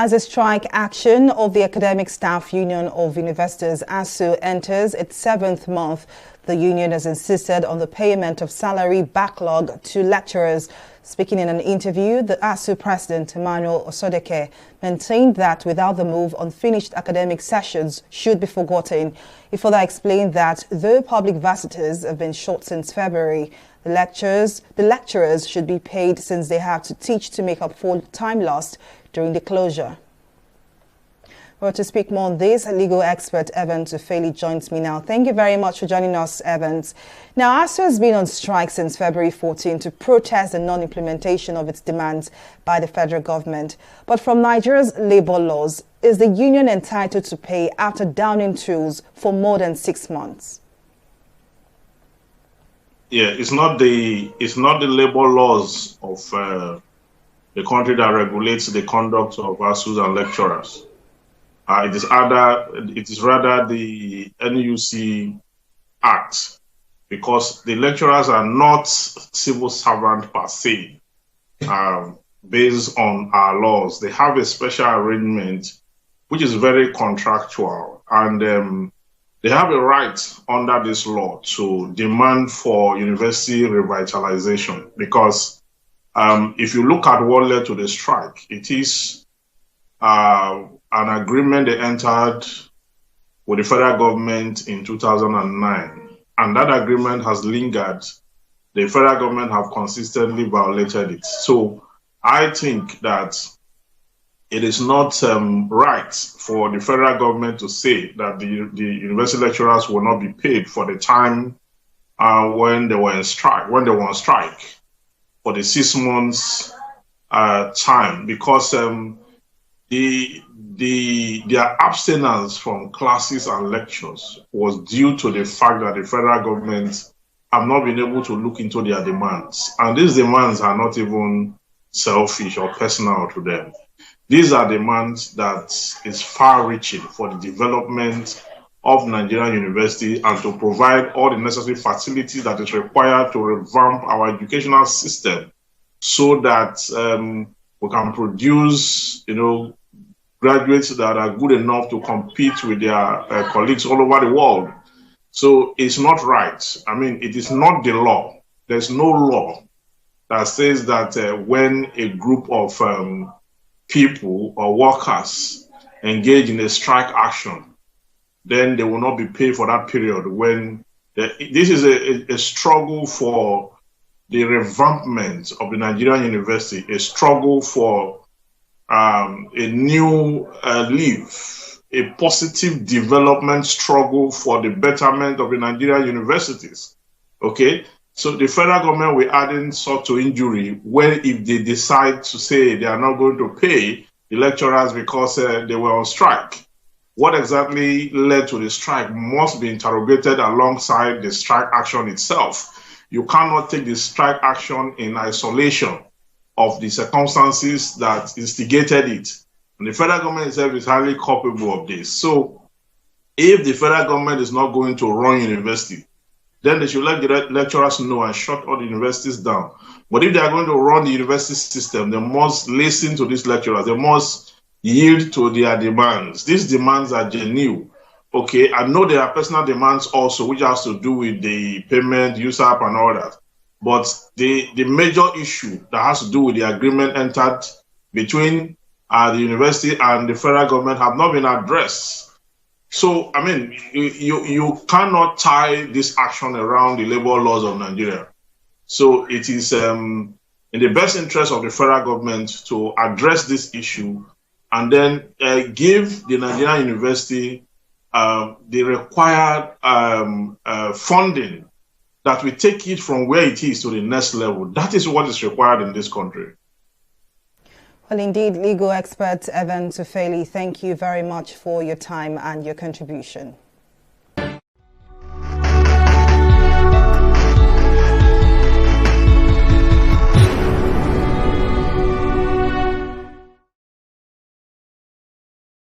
As a strike action of the Academic Staff Union of Universities, ASU, enters its 7th month, the union has insisted on the payment of salary backlog to lecturers. Speaking in an interview, the ASU president, Emmanuel Osodeke, maintained that without the move, unfinished academic sessions should be forgotten. He further explained that though public varsities have been short since February, the lecturers should be paid since they have to teach to make up for time lost during the closure. Well, to speak more on this, legal expert Evans Ufeli joins me now. Thank you very much for joining us, Evans. Now, ASU has been on strike since February 14 to protest the non-implementation of its demands by the federal government. But from Nigeria's labor laws, is the union entitled to pay after downing tools for more than 6 months? Yeah, it's not the labor laws of the country that regulates the conduct of ASUs and lecturers. It is rather the NUC Act, because the lecturers are not civil servants per se, based on our laws. They have a special arrangement which is very contractual, and they have a right under this law to demand for university revitalization, because if you look at what led to the strike, it is an agreement they entered with the federal government in 2009, and that agreement has lingered. The federal government have consistently violated it. So I think that it is not right for the federal government to say that the university lecturers will not be paid for the time when they were on strike for the 6 months time, because their abstinence from classes and lectures was due to the fact that the federal government have not been able to look into their demands. And these demands are not even selfish or personal to them. These are demands that is far-reaching for the development of Nigerian university and to provide all the necessary facilities that is required to revamp our educational system so that we can produce, graduates that are good enough to compete with their colleagues all over the world. So it's not right. I mean, it is not the law. There's no law that says that when a group of people or workers engage in a strike action, then they will not be paid for that period. When this is a struggle for the revampment of the Nigerian university, a struggle for a new leaf, a positive development struggle for the betterment of the Nigerian universities. Okay, so the federal government will add insult to injury when if they decide to say they are not going to pay the lecturers because they were on strike. What exactly led to the strike must be interrogated alongside the strike action itself. You cannot take the strike action in isolation of the circumstances that instigated it. And the federal government itself is highly culpable of this. So if the federal government is not going to run university, then they should let the lecturers know and shut all the universities down. But if they are going to run the university system, they must listen to these lecturers. They must yield to their demands. These demands are genuine. Okay, I know there are personal demands also, which has to do with the payment, USAP and all that. But the major issue that has to do with the agreement entered between the university and the federal government have not been addressed. So, I mean, you cannot tie this action around the labor laws of Nigeria. So it is in the best interest of the federal government to address this issue and then give the Nigerian university the required funding that we take it from where it is to the next level. That is what is required in this country. Well, indeed, legal expert Evans Ufeli, thank you very much for your time and your contribution.